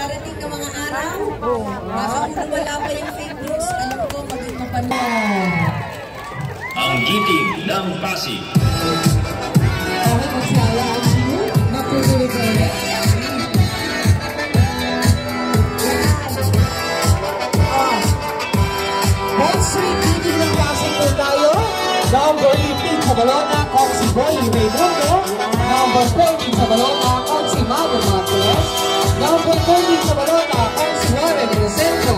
darating na mga araw, baka kung wala pa yung fake news, alam ko maging mapanood. Ang giting ng Pasig. Okay, magsala ang sino? Matulog ka ulit. Next week, giting ng Pasig po tayo. Number 18 sa balona, kung si Boy Reymundo. Number 14 sa balona, kung si Mago Marquez. Number 13 sa balona, kung si Warren Rosento.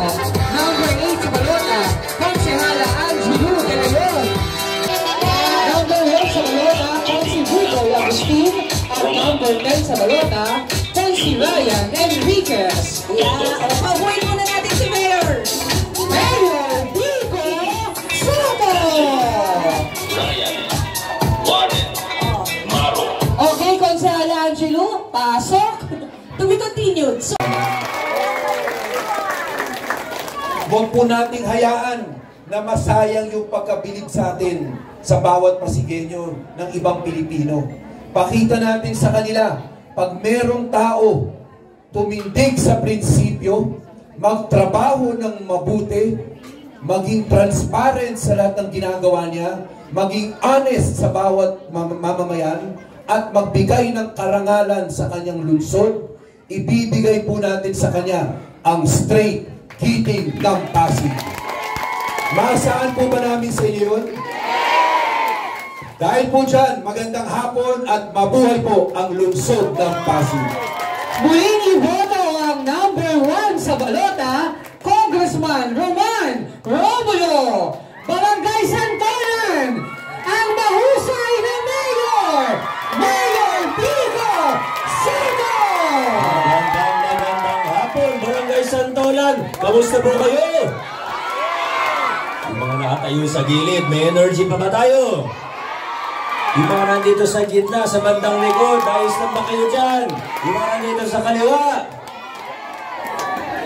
Number 8 sa balona, kung si Hala Angelou de Leon. Number 1 sa balona, kung si Hugo Agustin. At number 10 sa balona, kung si Ryan Enriquez. Pabuhin muna natin si Mayor! Mayor Vico Soto! Ryan, Warren, Maro. Okay, Consala Angelou, pasok. To be continued. So, huwag po nating hayaan na masayang yung pagkabilib sa atin sa bawat Pasigueño ng ibang Pilipino. Pakita natin sa kanila, pag merong tao tumindig sa prinsipyo, magtrabaho ng mabuti, maging transparent sa lahat ng ginagawa niya, maging honest sa bawat mamamayan, at magbigay ng karangalan sa kanyang lungsod, ibibigay po natin sa kanya ang straight giting ng Pasig. Maasaan po ba namin sa inyo yun? Dahil po dyan, magandang hapon at mabuhay po ang lungsod ng Pasig. Muling iboto ang number 1 sa balota, Congressman Roman Romulo, Barangay Santolan, ang mahusay na Mayor, Mayor Vico Soto! Magandang hapon, Barangay Santolan. Kamusta po kayo? Yung mga nakatayo sa gilid, may energy pa ba tayo? Yung mga nandito sa gitna, sa bandang likod, ayos lang ba kayo dyan? Yung mga nandito sa kaliwa.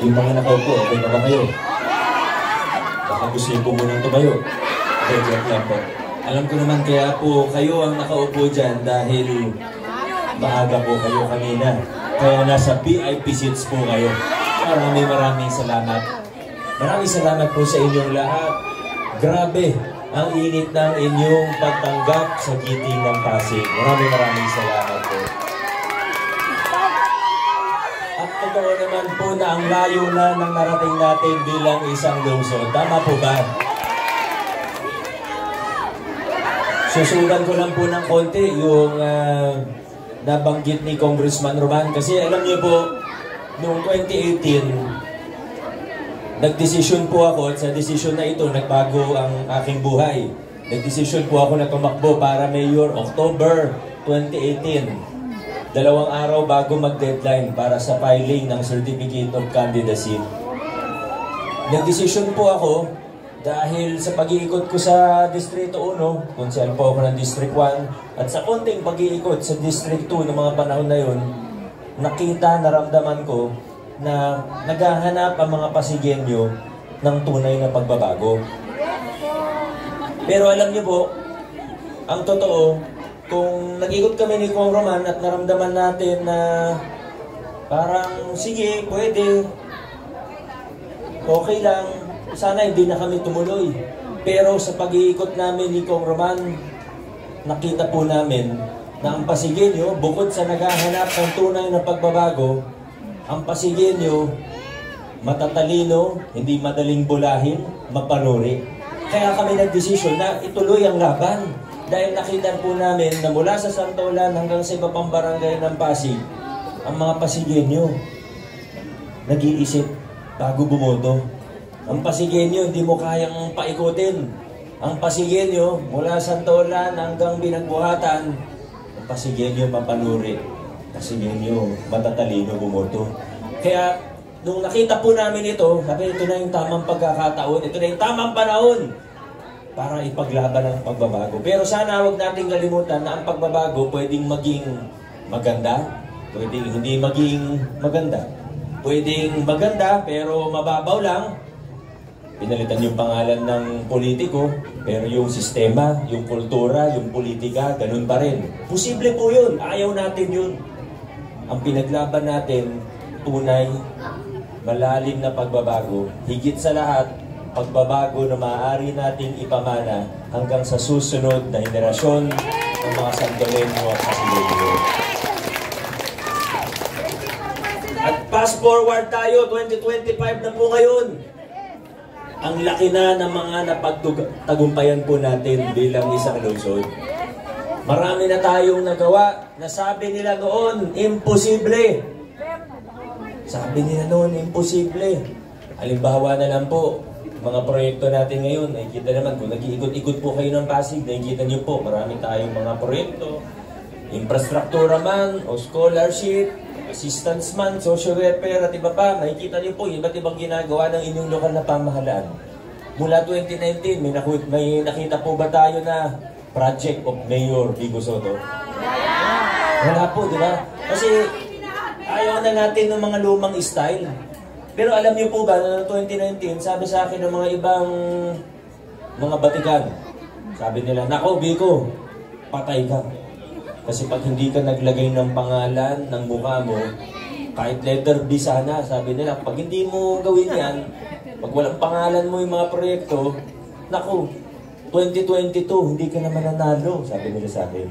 Yung mga nakaupo, okay na ba kayo? Baka gusto niyo po munang tumayo. Joke lang po. Alam ko naman kaya po kayo ang nakaupo dyan dahil maaga po kayo kanina. Kaya nasa VIP seats po kayo. Maraming salamat. Maraming salamat po sa inyong lahat. Grabe ang init ng inyong pagtanggap sa giting ng Pasig. Maraming salamat po. At totoo naman po na ang layo na ng narating natin bilang isang lungsod. Tama po ba? Susugan ko lang po ng konti yung nabanggit ni Congressman Roman. Kasi alam niyo po, noong 2018, nagdesisyon po ako at sa desisyon na ito, nagbago ang aking buhay. Nagdesisyon po ako na tumakbo para Mayor October 2018. 2 araw bago mag-deadline para sa filing ng Certificate of Candidacy. Nagdesisyon po ako dahil sa pag-iikot ko sa Distrito 1, konsel po ako ng District 1, at sa konting pag-iikot sa District 2 ng mga panahon na yun, naramdaman ko na naghahanap ang mga Pasigueño ng tunay na pagbabago. Pero alam niyo po, ang totoo, kung nag-ikot kami ni Kong Roman at naramdaman natin na parang, sige, pwede, okay lang, sana hindi na kami tumuloy. Pero sa pag-iikot namin ni Kong Roman, nakita po namin na ang Pasigueño, bukod sa naghahanap ng tunay na pagbabago, ang Pasigueño, matatalino, hindi madaling bulahin, mapanuri. Kaya kami nagdesisyon na ituloy ang laban. Dahil nakita po namin na mula sa Santolan hanggang sa iba pang barangay ng Pasig, ang mga Pasigueño nag-iisip bago bumoto. Ang Pasigueño hindi mo kayang paikutin. Ang Pasigueño mula Santolan hanggang Binagbuhatan, ang Pasigueño mapanuri. Pasigueño matatalino bumoto. Kaya nung nakita po namin ito, sabi ito na yung tamang pagkakataon, ito na yung tamang panahon para ipaglaban ang pagbabago. Pero sana huwag nating kalimutan na ang pagbabago pwedeng maging maganda, pwedeng hindi maging maganda. Pwedeng maganda pero mababaw lang. Pinalitan yung pangalan ng politiko, pero yung sistema, yung kultura, yung politika, ganun pa rin. Posible po yun. Ayaw natin yun. Ang pinaglaban natin tunay, malalim na pagbabago. Higit sa lahat, pagbabago na maaari nating ipamana hanggang sa susunod na henerasyon ng mga Santoleño at Pasileño. At fast forward tayo, 2025 na po ngayon. Ang laki na ng mga napagtagumpayan po natin bilang isang lungsod. Marami na tayong nagawa na sabi nila noon, imposible. Sabi nila noon, imposible. Halimbawa na lang po, mga proyekto natin ngayon, nakikita naman, kung nag-iikot-ikot po kayo ng Pasig, nakikita niyo po, marami tayong mga proyekto. Infrastruktura man, o scholarship, assistance man, social welfare, at iba pa, makikita niyo po, iba't ibang ginagawa ng inyong lokal na pamahalaan. Mula 2019, may nakita po ba tayo na project of Mayor Vico Sotto? Wala po, di ba? Kasi ayaw na natin ng mga lumang style. Pero alam niyo po ba, noong 2019, sabi sa akin ng mga ibang mga batikan, sabi nila, nako Vico, patay ka. Kasi pag hindi ka naglagay ng pangalan, ng mukha mo, kahit letter B sana, sabi nila, pag hindi mo gawin yan, pag walang pangalan mo yung mga proyekto, naku, 2022, hindi ka naman nanalo, sabi nila sa akin.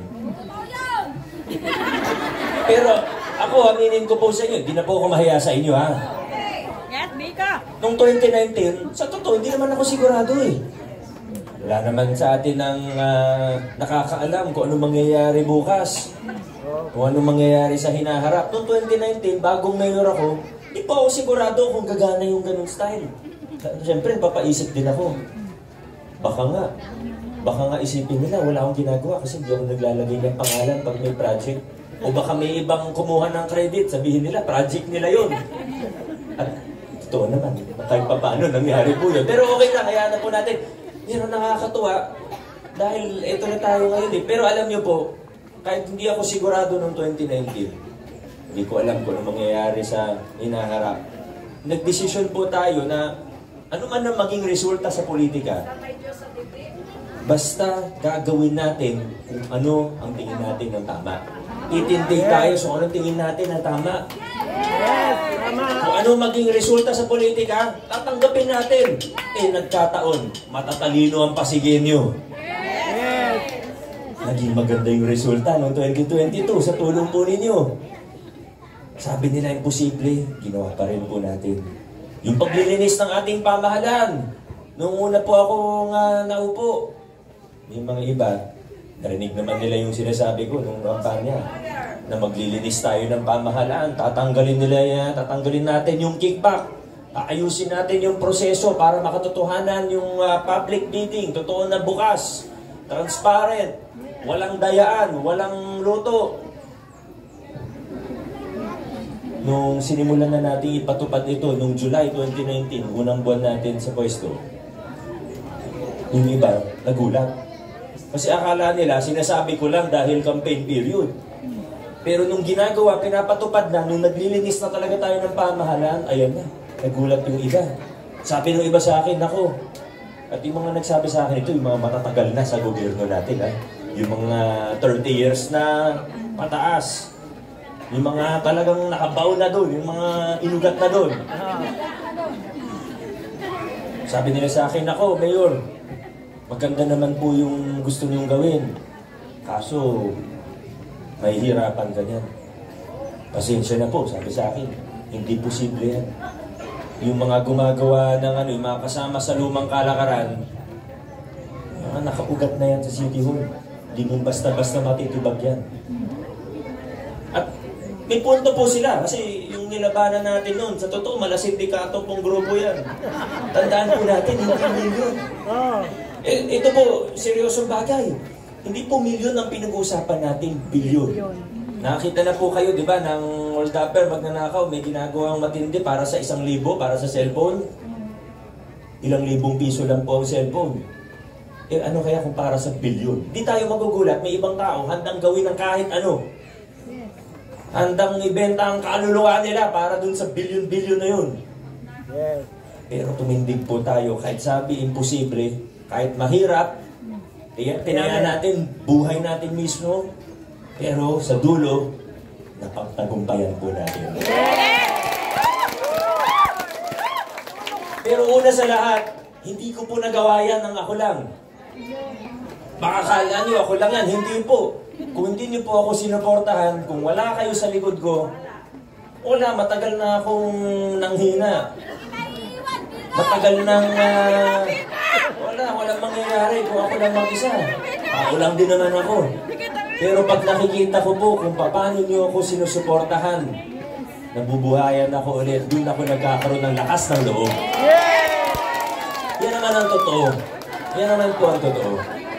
Pero ako, aminin ko po sa inyo, hindi na po ako mahiya sa inyo, ha? Noong 2019, sa totoo, hindi naman ako sigurado eh. Wala naman sa atin ang nakakaalam kung ano mangyayari bukas. Kung ano mangyayari sa hinaharap. Noong 2019, bagong mayor ako, hindi pa ako sigurado kung gagana yung ganung style. Siyempre, papaisip din ako. Baka nga isipin nila, wala akong ginagawa kasi hindi ako naglalagay ng pangalan pag may project. O baka may ibang kumuha ng credit, sabihin nila, project nila yun. At totoo naman, kahit pa paano nangyari po yun. Pero okay na, kaya na po natin. Pero nakakatuwa, dahil ito na tayo ngayon eh. Pero alam niyo po, kahit hindi ako sigurado noong 2019, hindi ko alam kung ano mangyayari sa hinaharap. Nagdesisyon po tayo na ano man ang maging resulta sa politika, basta gagawin natin kung ano ang tingin natin ng tama. Titindig tayo sa anong tingin natin ng tama. Kung ano maging resulta sa politika, tatanggapin natin. Nagkataon, matatalino ang Pasigueño. Naging maganda yung resulta noong 2022 sa tulong po ninyo. Sabi nila imposible, ginawa pa rin po natin. Yung paglilinis ng ating pamahalaan. Noong una po ako naupo, yung mga iba, narinig naman nila yung sinasabi ko nung kampanya na maglilinis tayo ng pamahalaan, tatanggalin natin yung kickback, aayusin natin yung proseso para makatotohanan yung public bidding, totoo na bukas, transparent, walang dayaan, walang luto. Nung sinimulan na natin ipatupad ito, nung July 2019, unang buwan natin sa pwesto, yung iba, nagulat. Kasi akala nila, sinasabi ko lang dahil campaign period. Pero nung ginagawa, pinapatupad na, nung naglilinis na talaga tayo ng pamahalaan, ayan na, nagulat yung iba. Sabi ng iba sa akin, ako, at yung mga nagsabi sa akin ito, yung mga matatagal na sa gobyerno natin, ha? Yung mga 30 years na pataas. Yung mga talagang nakabaw na doon, yung mga inugat na doon. Sabi nila sa akin, ako, Mayor, maganda naman po yung gusto niyong gawin. Kaso, mahihirapan ka niyan. Pasensya na po, sabi sa akin. Hindi posible yan. Yung mga gumagawa ng yung mga kasama sa lumang kalakaran, mga nakaugat na yan sa City Hall. Hindi mo basta-basta matitibag yan. At may punto po sila kasi yung nilabanan natin noon, sa totoo, malasindikato pong grupo yan. Tandaan po natin, hindi milyon. Ito po, seryosong bagay. Hindi po milyon ang pinag-uusapan natin, bilyon. Nakakita na po kayo, di ba, ng hold-upper, magnanakaw, may ginagawang matindi para sa 1,000, para sa cellphone. Ilang libong piso lang po ang cellphone. Ano kaya kung para sa bilyon? Di tayo magugulat, may ibang tao handang gawin ng kahit ano. Handang ibenta ang kaluluwa nila para dun sa bilyon-bilyon na yun. Pero tumindig po tayo, kahit sabi imposible, kahit mahirap, tinaya natin, buhay natin mismo, pero sa dulo, napagtagumpayan po natin. Pero una sa lahat, hindi ko po nagawa yan ng ako lang. Baka kala nyo ako lang yan, hindi po. Kung hindi nyo po ako sinuportahan, kung wala kayo sa likod ko, wala, matagal na akong nanghina. Matagal nang walang mangyayari kung ako lang mag-isa. Ako lang din naman ako. Pero pag nakikita ko po kung paano nyo ako sinusuportahan, nabubuhayan ako ulit, doon ako nagkakaroon ng lakas ng loob. Yan naman ang totoo. Yan naman po ang totoo.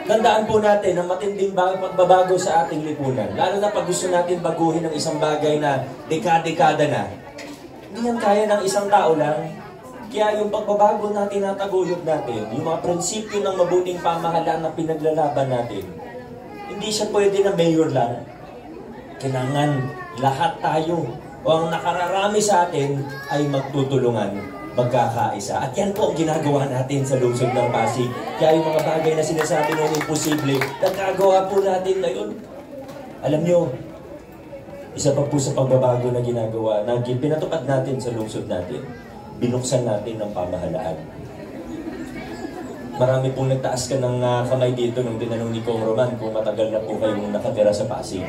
Tandaan po natin na matinding pagbabago sa ating lipunan. Lalo na pag gusto natin baguhin ng isang bagay na dekada-dekada na. Hindi yan kaya ng isang tao lang. Kaya yung pagbabago na tinataguyod natin, yung mga prinsipyo ng mabuting pamahalaan na pinaglalaban natin, hindi siya pwede na mayor lang. Kailangan lahat tayo o ang nakararami sa atin ay magtutulungan, magkakaisa. At yan po ang ginagawa natin sa lungsod ng Pasig. Kaya yung mga bagay na sinasabi noon imposible, nagkagawa po natin ngayon. Alam nyo, isa pa po sa pagbabago na ginagawa, na pinatupad natin sa lungsod natin, binuksan natin ang pamahalaan. Marami pong nagtaas ka ng kamay dito nung tinanong ni Kong Roman kung matagal na po kayong nakatira sa Pasig.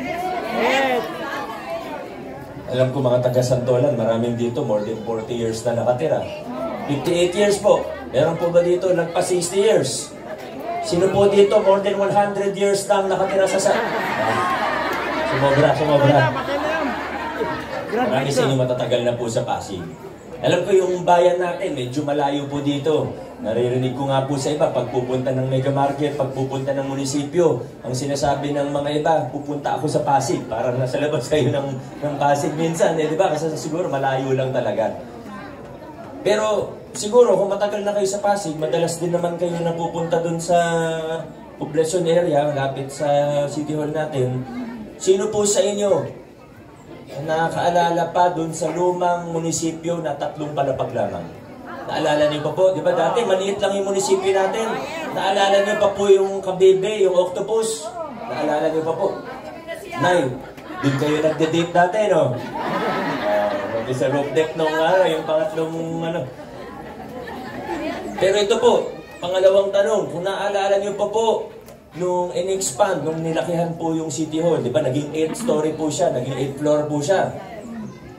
Alam ko mga taga Santolan, maraming dito, more than 40 years na nakatira. 58 years po. Meron po ba dito nagpa 60 years? Sino po dito, more than 100 years na nakatira sa Sumobra. Marami sa inyo matatagal na po sa Pasig. Alam ko yung bayan natin, medyo malayo po dito. Naririnig ko nga po sa iba, pagpupunta ng mega market, pagpupunta ng munisipyo, ang sinasabi ng mga iba, pupunta ako sa Pasig. Parang nasa labas kayo ng Pasig minsan, di ba? Kasi siguro malayo lang talaga. Pero siguro kung matagal na kayo sa Pasig, madalas din naman kayo napupunta dun sa poblacion area, malapit sa City Hall natin. Sino po sa inyo nakaalala pa dun sa lumang munisipyo na 3 palapag lamang? Naalala niyo pa po? Di ba dati maliit lang yung munisipyo natin? Naalala niyo pa po yung Kabibe, yung Octopus? Naalala niyo pa po? Nay, dun kayo nagde-date dati, no? Sa roof deck nung yung pangatlong Pero ito po, pangalawang tanong, kung naalala niyo pa po, nung in-expand, nung nilakihan po yung City Hall, di ba, naging 8-story po siya, naging 8 floor po siya.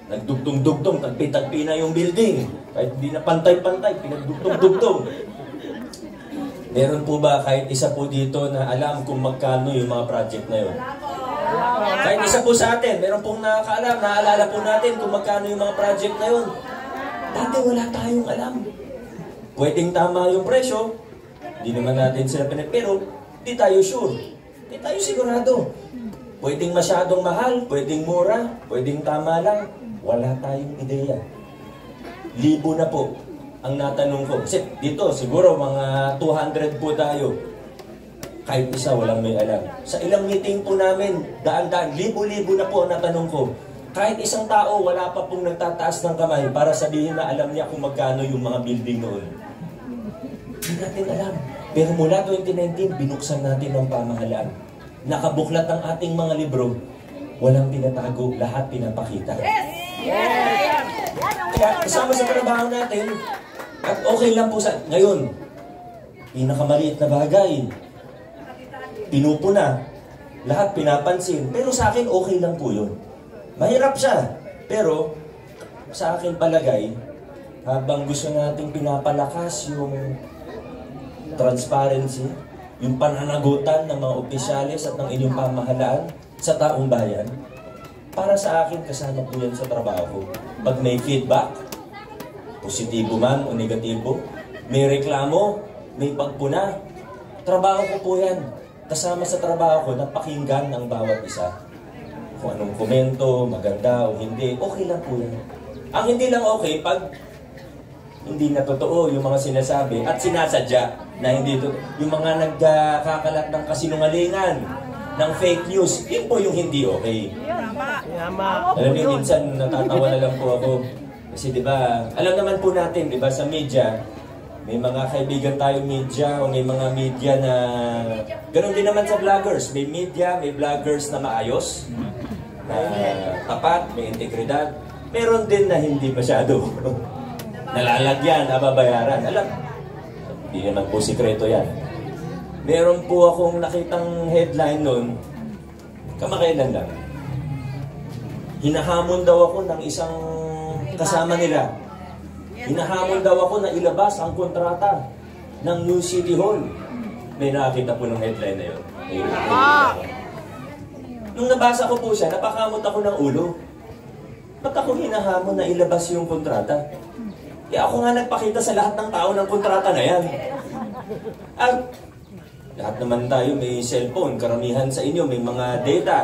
Nagdugtong-dugtong, tagpi-tagpi na yung building. Kahit hindi na pantay-pantay, pinagdugtong-dugtong. Meron po ba kahit isa po dito na alam kung magkano yung mga project na yun? Kahit isa po sa atin, meron pong nakakaalam, naalala po natin kung magkano yung mga project na yun. Dati wala tayong alam. Pwedeng tama yung presyo, hindi naman natin sila pero di tayo sure. Di tayo sigurado. Pwedeng masyadong mahal, pwedeng mura, pwedeng tama lang. Wala tayong ideya. Libo na po ang natanong ko. Kasi dito, siguro mga 200 po tayo. Kahit isa, walang may alam. Sa ilang meeting po namin, daan-daan, libo-libo na po ang natanong ko. Kahit isang tao, wala pa pong nagtataas ng kamay para sabihin na alam niya kung magkano yung mga building noon. Hindi natin alam. Pero mula 2019, binuksan natin ang pamahalaan. Nakabuklat ang ating mga libro, walang tinatago, lahat pinapakita. Kaya kasama sa trabaho natin, at okay lang po sa ngayon, pinakamaliit na bagay, pinupuna, lahat pinapansin, pero sa akin okay lang po yun. Mahirap siya, pero sa akin palagay, habang gusto nating pinapalakas yung transparency, yung pananagutan ng mga opisyalis at ng inyong pamahalaan sa taong bayan, para sa akin kasama po yan sa trabaho ko. Pag may feedback, positibo man o negatibo, may reklamo, may pagpuna, trabaho ko po yan. Kasama sa trabaho ko na pakinggan ng bawat isa. Kung anong komento, maganda o hindi, okay lang po yan. Ang hindi lang okay, pag hindi na totoo yung mga sinasabi at sinasadya na hindi totoo. Yung mga nagkakalat ng kasinungalingan, ng fake news, yun po yung hindi okay. Alam niyo, minsan natatawa na lang po ako. Kasi di ba, alam naman po natin, di ba, sa media, may mga kaibigan tayo media o may mga media na ganoon din naman sa vloggers. May media, may vloggers na maayos, na tapat, may integridad. Meron din na hindi masyado. nalalagyan, nababayaran. Alam, hindi naman po sikreto yan. Meron po akong nakitang headline noon, kamakailan lang. Hinahamon daw ako ng isang kasama nila. Hinahamon daw ako na ilabas ang kontrata ng New City Hall. May nakakita po ng headline na yun. Nung nabasa ko po siya, napakamot ako ng ulo. Ba't ako hinahamon na ilabas yung kontrata? Kaya ako nga nagpakita sa lahat ng tao ng kontrata na yan. At lahat naman tayo may cellphone, karamihan sa inyo may mga data.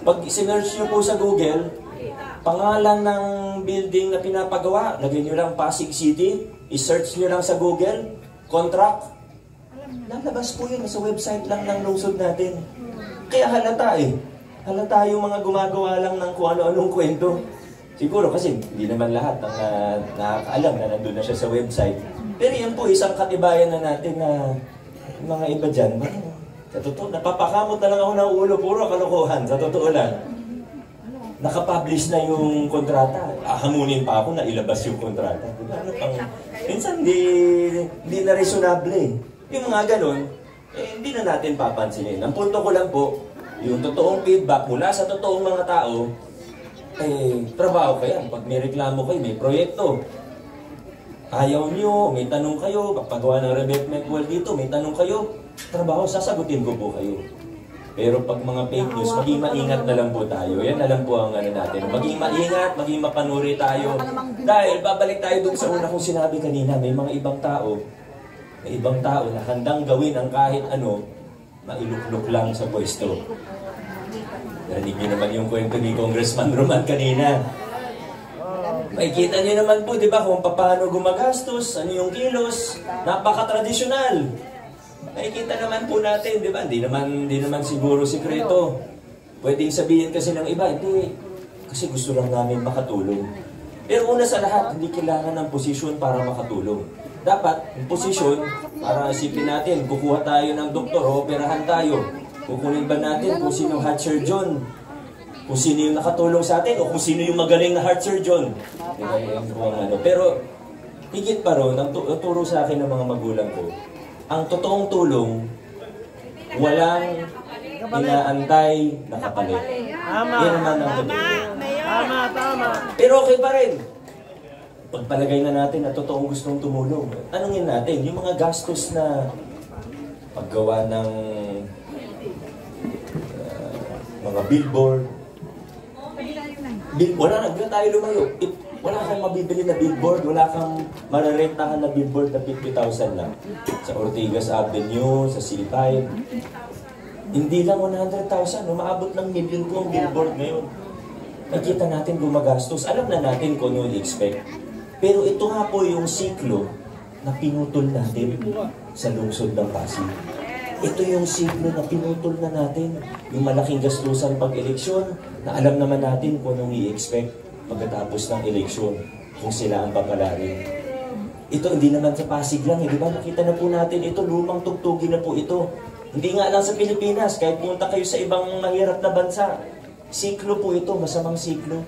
Pag sinerch nyo po sa Google, pangalan ng building na pinapagawa, lagyan nyo lang Pasig City, i-search nyo lang sa Google, contract, lalabas po yun sa website lang ng lungsod natin. Kaya halata eh. Halata yung mga gumagawa lang ng kung ano-anong kwento. Siguro kasi hindi naman lahat ng nakakaalam na nandun na siya sa website. Pero yan po isang katibayan na natin na mga iba dyan. Sa totoo, napapakamot na lang ako ng ulo, puro kalokohan, sa totoo lang. Nakapublish na yung kontrata. Hamunin pa ako na ilabas yung kontrata. Diba? Minsan hindi na reasonable. Yung mga ganun, hindi na natin papansinin. Ang punto ko lang po, yung totoong feedback mula sa totoong mga tao, trabaho kayo. Pag may reklamo kayo, may proyekto. Ayaw nyo, may tanong kayo, pagpagawa ng revetment wall dito, may tanong kayo, trabaho, sasagutin ko po kayo. Pero pag mga fake news, maging maingat na lang po tayo. Yan na lang po ang ano natin. Maging maingat, maging mapanuri tayo. Dahil babalik tayo dun sa una kong sinabi kanina, may mga ibang tao na handang gawin ang kahit ano, mailuklok lang sa pwesto. Narinig niyo naman yung kwento ni Congressman Roman kanina. Makikita niyo naman po, di ba, kung paano gumagastos, ano yung kilos, napaka-tradisyonal. Makikita naman po natin, di ba, hindi naman siguro sikreto. Pwedeng sabihin kasi ng iba, hindi, kasi gusto lang namin makatulong. Pero una sa lahat, hindi kailangan ng posisyon para makatulong. Dapat, yung posisyon, para isipin natin, kukuha tayo ng doktor, operahan tayo. Kukunin ba natin kung sino heart surgeon? Kung sino yung nakatulong sa atin, o kung sino yung magaling na heart surgeon? Pero, higit pa ron, ang turo sa akin ng mga magulang ko, ang totoong tulong, walang inaantay na kapalit. Yan naman ang totoo. Tama. Pero okay pa rin. Pagpalagay na natin na totoong gustong tumulong, tanungin natin, yung mga gastos na paggawa ng mga billboard, wala na tayo lumayo. Wala kang mabibili na billboard, wala kang mararentahan na billboard na 50,000 lang. Sa Ortigas Avenue, sa C5. Hindi lang 100,000, umaabot ng million po ang billboard ngayon. Nakita natin gumagastos, alam na natin kung ano i-expect. Pero ito nga po yung siklo na pinutol natin sa lungsod ng Pasig. Ito yung siklo na pinutol na natin. Yung malaking gastusan pag-eleksyon, na alam naman natin kung anong i-expect pagkatapos ng eleksyon, kung sila ang papalarin. Ito hindi naman sa Pasig lang, di ba? Nakita na po natin ito, lumang tugtugin na po ito. Hindi nga lang sa Pilipinas, kahit punta kayo sa ibang mahirap na bansa, siklo po ito, masamang siklo.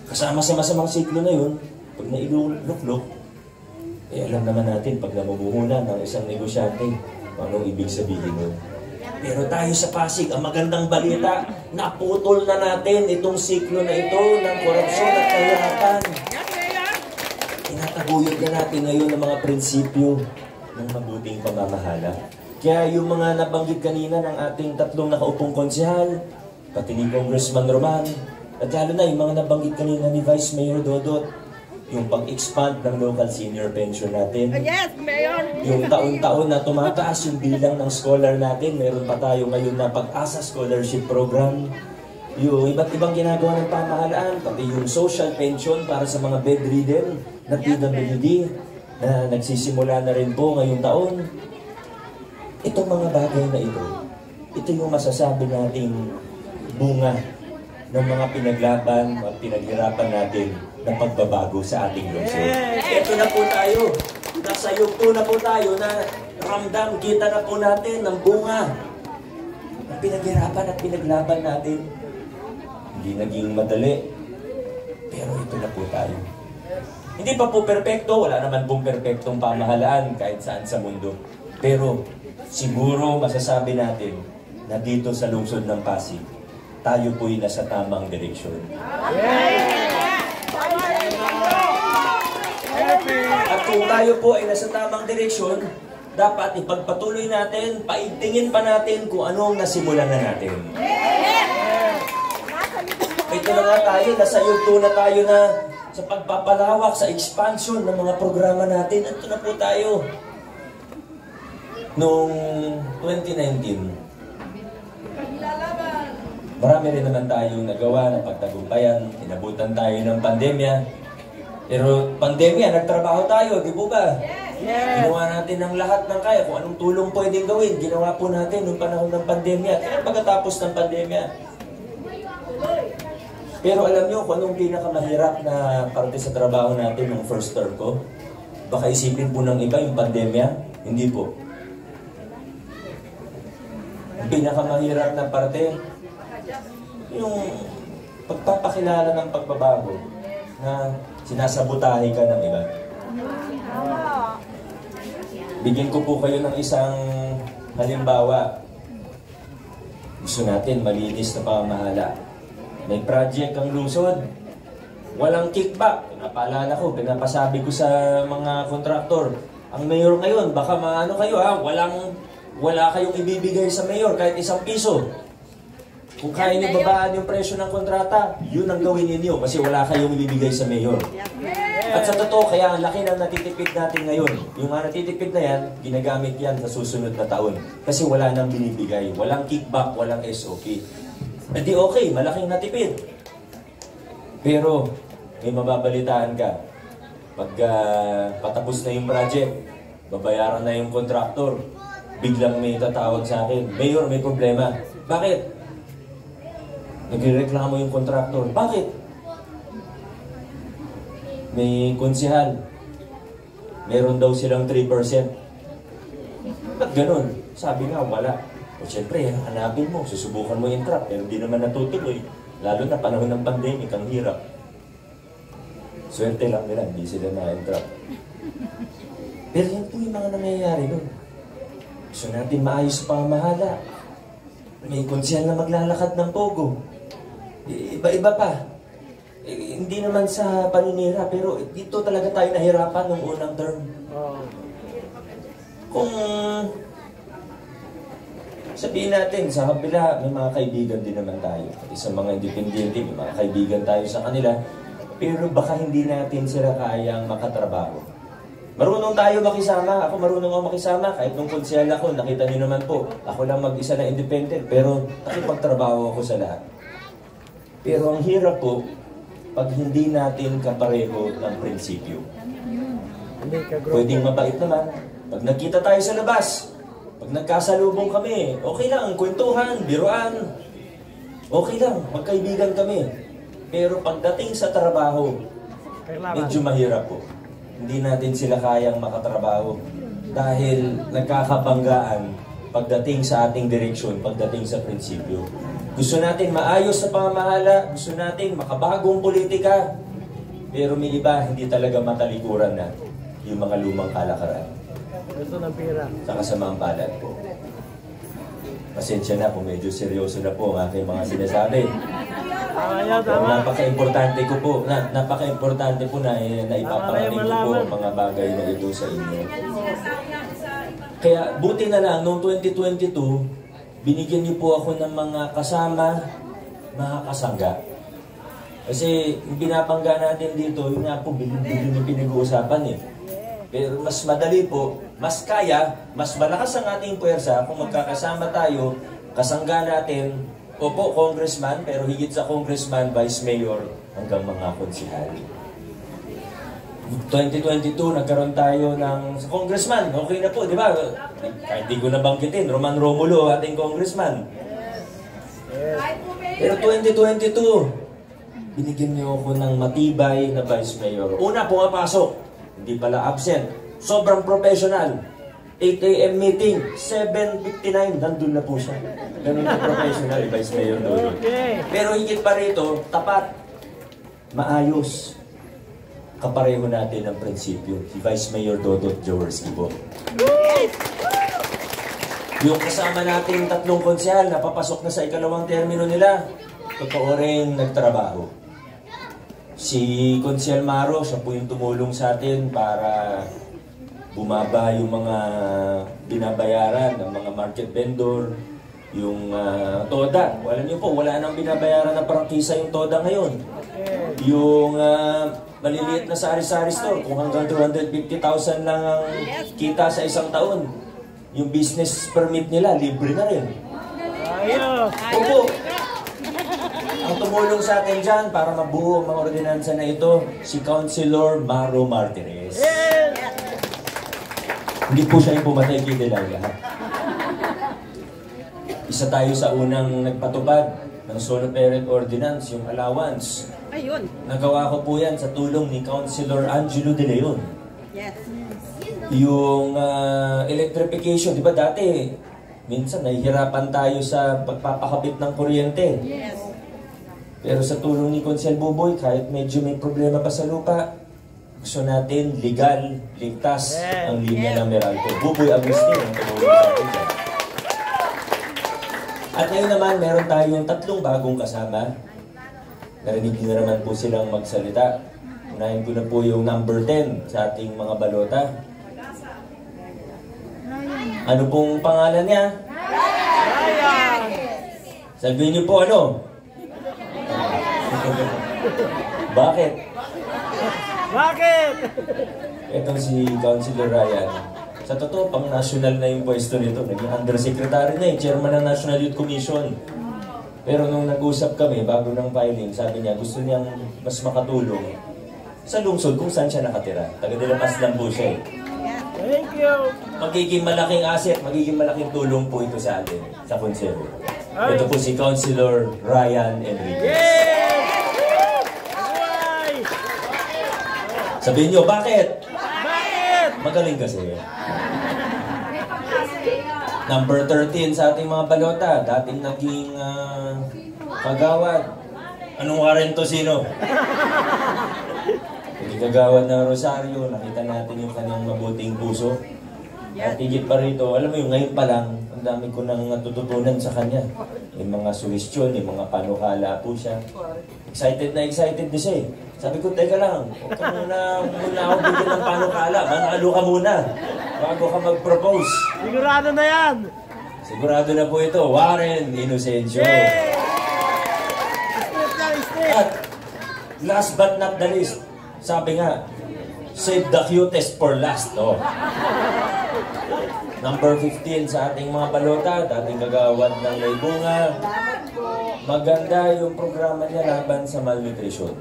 Kasama sa masamang siklo na yun, pag nailuluklok, alam naman natin, pag namumuhunan ng isang negosyante, anong ibig sabihin nun. Pero tayo sa Pasig, ang magandang balita, naputol na natin itong siklo na ito ng korupsyon at kahirapan. Tinataguyod na natin ngayon ang mga prinsipyo ng mabuting pamamahala. Kaya yung mga nabanggit kanina ng ating tatlong nakaupong konsehal, pati ni Congressman Roman, at lalo na yung mga nabanggit kanina ni Vice Mayor Dodot, yung pag-expand ng local senior pension natin. Yes, Mayor! Yung taon-taon na tumataas yung bilang ng scholar natin. Meron pa tayo ngayon na Pag-asa Scholarship Program. Yung iba't ibang ginagawa ng pamahalaan, pati yung social pension para sa mga bedridden na PWD na nagsisimula na rin po ngayong taon. Itong mga bagay na ito yung masasabi nating bunga ng mga pinaglaban at pinaghirapan natin na pagbabago sa ating lungsod. Ito na po tayo. Nasa yugto na po tayo na ramdam, kita na po natin ng bunga ng pinaghirapan at pinaglaban natin. Hindi naging madali, pero ito na po tayo. Hindi pa po perpekto, wala naman pong perpektong pamahalaan kahit saan sa mundo. Pero siguro masasabi natin na dito sa lungsod ng Pasig, tayo po'y nasa tamang direksyon. At kung tayo po ay nasa tamang direksyon, dapat ipagpatuloy natin, paigtingin pa natin kung anong nasimulan na natin. Ito na nga tayo, nasa yugto na tayo na sa pagpapalawak, sa expansion ng mga programa natin. Ito na po tayo. Noong 2019, marami rin naman tayong nagawa na pagtagumpayan. Inabutan tayo ng pandemya. Pero pandemya, nagtrabaho tayo, di po ba? Yes. Ginawa natin ang lahat ng kaya. Kung anong tulong pwedeng gawin, ginawa po natin noong panahon ng pandemya. Kaya pagkatapos ng pandemya. Pero alam nyo kung anong pinakamahirap na parte sa trabaho natin nung first term ko? Baka isipin po ng iba yung pandemya. Hindi po. Ang pinakamahirap na parte, yung pagpapakilala ng pagbabago na sinasabotahe ka ng iba. Bigyan ko po kayo ng isang halimbawa. Gusto natin malinis na pamahala. May project ang lungsod. Walang kickback. Pinapaalala ko, pinapasabi ko sa mga kontraktor. Ang mayor ngayon, baka maano kayo ha, wala kayong ibibigay sa mayor kahit 1 piso. Kung kaya niyo babaan yung presyo ng kontrata, yun ang gawin ninyo kasi wala kayong ibibigay sa mayor. At sa totoo, kaya ang laki ng natitipid natin ngayon. Yung mga natitipid na yan, ginagamit yan sa susunod na taon. Kasi wala nang binibigay. Walang kickback, walang SOP. E di okay, malaking natipid. Pero, may mababalitaan ka. Pag patapos na yung project, babayaran na yung kontraktor, biglang may tatawag sa akin, Mayor, may problema. Bakit? Nagrereklamo yung kontraktor. Bakit? May konsehal. Meron daw silang 3%. Ba't ganun? Sabi nga, wala. O syempre, hanapin mo, susubukan mo yung trap, pero hindi naman natutuloy. Lalo na panahon ng pandemic, ang hirap. Swerte lang nila, hindi sila na-entrap. Pero yan po yung mga nangyayari nun. Gusto natin maayos pa ang mahala. May konsehal na maglalakad ng pogo. Iba-iba pa. Hindi naman sa paninira, pero dito talaga tayo nahirapan nung unang term. Kung sabihin natin, sa kabila, may mga kaibigan din naman tayo. Pati sa mga independente, may mga kaibigan tayo sa kanila. Pero baka hindi natin sila kayang makatrabaho. Marunong tayo makisama. Ako marunong ako makisama. Kahit nung konsehal ako, nakita niyo naman po, ako lang mag-isa na independent. Pero nakipagtrabaho ako sa lahat. Pero ang hirap po, pag hindi natin kapareho ng prinsipyo. Pwedeng mabait naman. Pag nagkita tayo sa labas, pag nagkasalubong kami, okay lang, kwentuhan, biruan. Okay lang, magkaibigan kami. Pero pagdating sa trabaho, medyo mahirap po. Hindi natin sila kayang makatrabaho. Dahil nagkakabanggaan pagdating sa ating direksyon, pagdating sa prinsipyo. Gusto natin maayos sa pamamahala, gusto natin makabagong politika, pero may iba hindi talaga matalikuran na yung mga lumang kalakaran. Gusto ng pira. Sa kasamaang palad po. Pasensya na kung medyo seryoso na po ang aking mga sinasabi. Pero napaka-importante ko po, napaka-importante po na ipaparating ko po ang mga bagay na ito sa inyo. Kaya buti na lang, noong 2022, binigyan niyo po ako ng mga kasama, mga kasangga. Kasi yung binabangga natin dito, yun nga po, bilin yung pinag-uusapan eh. Pero mas madali po, mas kaya, mas malakas ang ating puwersa kung magkakasama tayo, kasangga natin, opo, congressman, pero higit sa congressman, vice mayor, hanggang mga konsihal. 2022, nagkaroon tayo ng congressman. Okay na po, di ba? Kahit di ko nabanggitin, Roman Romulo, ating congressman. Pero 2022, binigyan niyo ako ng matibay na vice mayor. Una, pumapasok. Hindi pala absent. Sobrang professional. 8 a.m. meeting, 7:59, nandun na po siya. Ganun na professional, vice mayor doon. Pero higit pa rito, tapat, maayos. kapareho natin ang prinsipyo. Si Vice Mayor Dodot Jaworski po. Yung kasama nating 3 konsehal na papasok na sa ikalawang termino nila, totoo rin nagtrabaho. Si Konsehal Maro, siya po yung tumulong sa atin para bumaba yung mga binabayaran ng mga market vendor, yung TODA. Alam niyo po, wala nang binabayaran na prangkisa yung TODA ngayon. Yung maliliit na sari-sari store, kung hanggang 250,000 lang ang kita sa isang taon, yung business permit nila, libre na rin. Opo. Ang tumulong sa atin dyan para mabuo ang mga ordinansa na ito, si Councilor Maro Martinez. Hindi po siya yung pumatay kay Delilah. Isa tayo sa unang nagpatupad ng solo parent ordinance, yung allowance. Ayun. Nagawa ko po yan sa tulong ni Councilor Angelo De Leon. Yes. Yung electrification, di ba dati, minsan nahihirapan tayo sa pagpapakabit ng kuryente. Yes. Pero sa tulong ni Konsehal Buboy, kahit medyo may problema pa sa lupa, gusto natin legal, ligtas ang linya ng Meralco. Buboy Agustin ang tumulong sa atin dyan. At ngayon naman, meron tayong 3 bagong kasama. Narinig niyo na naman po silang magsalita. Unahin ko na po yung number 10 sa ating mga balota. Ano pong pangalan niya? Ryan! Sabihin niyo po ano? Bakit? Bakit? Itong si Councilor Ryan. Sa totoo, pang national na yung pwesto nito. Naging undersecretary na chairman ng National Youth Commission. Pero nung nag-usap kami, bago ng filing, sabi niya gusto niyang mas makatulong sa lungsod kung saan siya nakatira. Taga-Dilapas lang po siya. Thank you. Magiging malaking asset, magiging malaking tulong po ito sa atin, sa konseho. Ito po si Councilor Ryan Enriquez. Sabihin niyo, bakit? Bakit? Magaling kasi. Number 13 sa ating mga balota, dating naging kagawad. Anong Warren to sino? Naging kagawad ng Rosario, nakita natin yung kanyang mabuting puso. At higit pa rito, alam mo yung ngayon pa lang, ang dami ko nang natututunan sa kanya. May mga suwestyon, may mga panukala po siya. Excited na siya eh. Sabi ko, teka lang, huwag ka muna ako bigyan ng panukala. Manalo ka muna bago ka mag-propose. Sigurado na yan. Sigurado na po ito, Warren Inocencio. At last but not the least, sabi nga, save the cutest for last. Oh. Number 15 sa ating mga balota, dating kagawad ng Laybunga. Maganda yung programa niya laban sa malnutrition.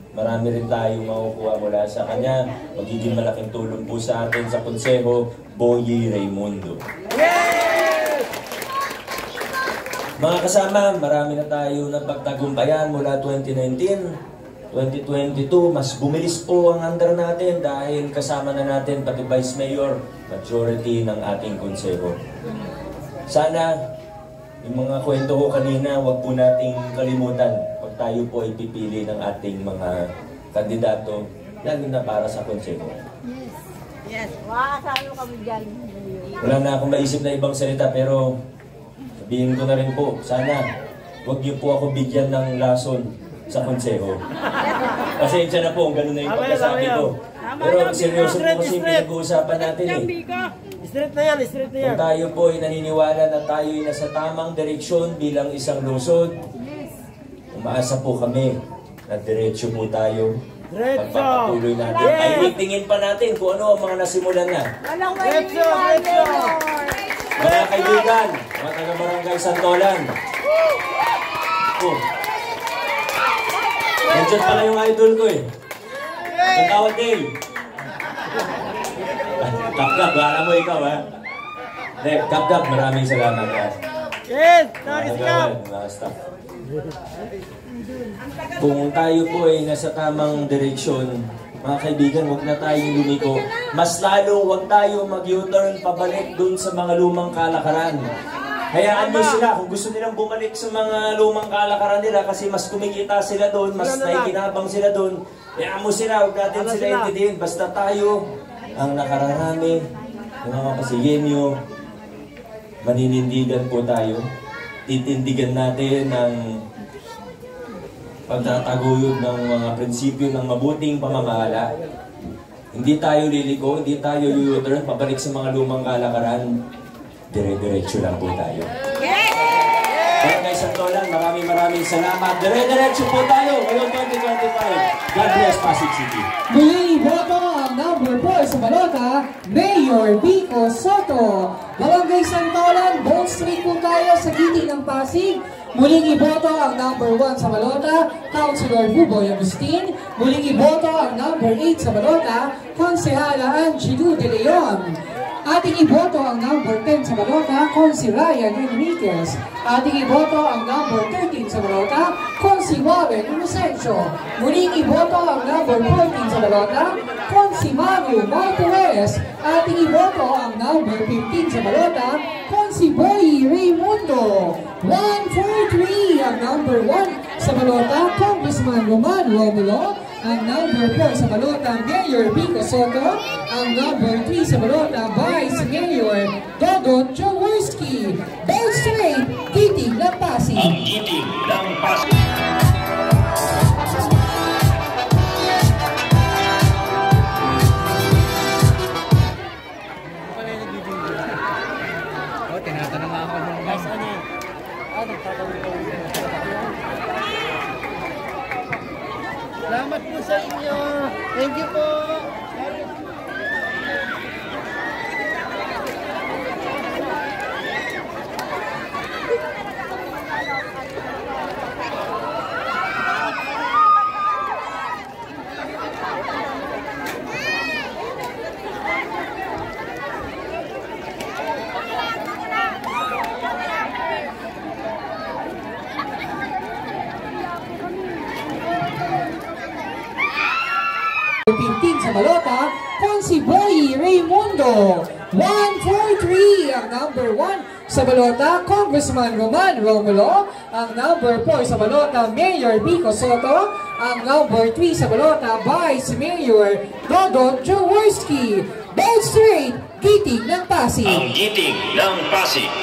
Marami rin tayong makukuha mula sa kanya. Magiging malaking tulong po sa atin sa konseho, Boye Raimundo. Mga kasama, marami na tayo ng pagtagumpayan mula 2019. 2022, mas bumilis po ang andar natin dahil kasama na natin pati Vice Mayor, majority ng ating konseho. Sana, yung mga kwento ko kanina, wag po nating kalimutan pag tayo po ay pipili ng ating mga kandidato, lalo na para sa konseho. Yes. Makakasalo kami dyan. Wala na akong maisip na ibang salita, pero sabihin ko na rin po, sana, wag niyo po ako bigyan ng lason sa konseho. Pasensya na po, ganun na yung pagkasabi ko. Pero seryoso po kasi pinag-uusapan natin eh. Straight na yan, straight na yan. Kung tayo po ay naniniwala na tayo ay nasa tamang direksyon bilang isang lungsod, umaasa po kami na diretso po tayo. Pagpapatuloy natin. Ay tingin pa natin kung ano ang mga nasimulan na. Diretso. Mga kaibigan, mga taga-barangay Santolan. Nandiyan pala yung idol ko eh. Pagkawad Dale. Kapgap, baka mo ikaw ha. Kapgap, maraming salamat ha. Yes, nakakasakap. Mga staff. Kung tayo po ay nasa tamang direksyon, mga kaibigan, huwag na tayong lumiko. Mas lalo, huwag tayo mag-U-turn pabalik dun sa mga lumang kalakaran. Hayaan nyo sila kung gusto nilang bumalik sa mga lumang kalakaran nila kasi mas kumikita sila doon, mas naikinabang sila doon. Hayaan mo sila, huwag natin sila intindihin. Basta tayo, ang nakararami, ng mga Pasigenyo, maninindigan po tayo. Titindigan natin ang pagtataguyod ng mga prinsipyo ng mabuting pamamahala. Hindi tayo liliko, hindi tayo u-turn, pabalik sa mga lumang kalakaran. Dire-diretso lang po tayo. Barangay Santolan, maraming salamat. Dire-diretso po tayo ngayong 2025. God bless Pasig City. Muli iboto ang number 4 sa balota, Mayor Vico Soto. Barangay Santolan, Bone Street po tayo sa giting ng Pasig. Muling iboto ang number 1 sa balota, Councilor Buboy Agustin. Muling iboto ang number 8 sa balota, Konsehala Angelou De Leon. Ating iboto ang number 10 sa balota, Consi Ryan Enriquez. Ating iboto ang number 13 sa balota, Consi Warren Inocencio. Muling iboto ang number 14 sa balota, Consi Mario Martinez. Ating iboto ang number 15 sa balota, Consi Boy Raimundo. 143 ang number 1 sa balota, Congressman Roman Romulo. Ang number 4 sa balota, Mayor Vico Soto. Ang number 3 sa balota, Vice Mayor Dodon Jaworski. Bell Straight, Giting ng Pasig. Ang giting ng Pasig. Salamat po sa inyo. Thank you po. Sa balota, Consi Boy Raimundo. 143 ang number 1 sa balota, Congressman Roman Romulo. Ang number 4 sa balota, Mayor Vico Soto. Ang number 3 sa balota, Vice Mayor Dodon Jaworski. Bell Straight, Giting ng Pasig. Ang giting ng Pasig.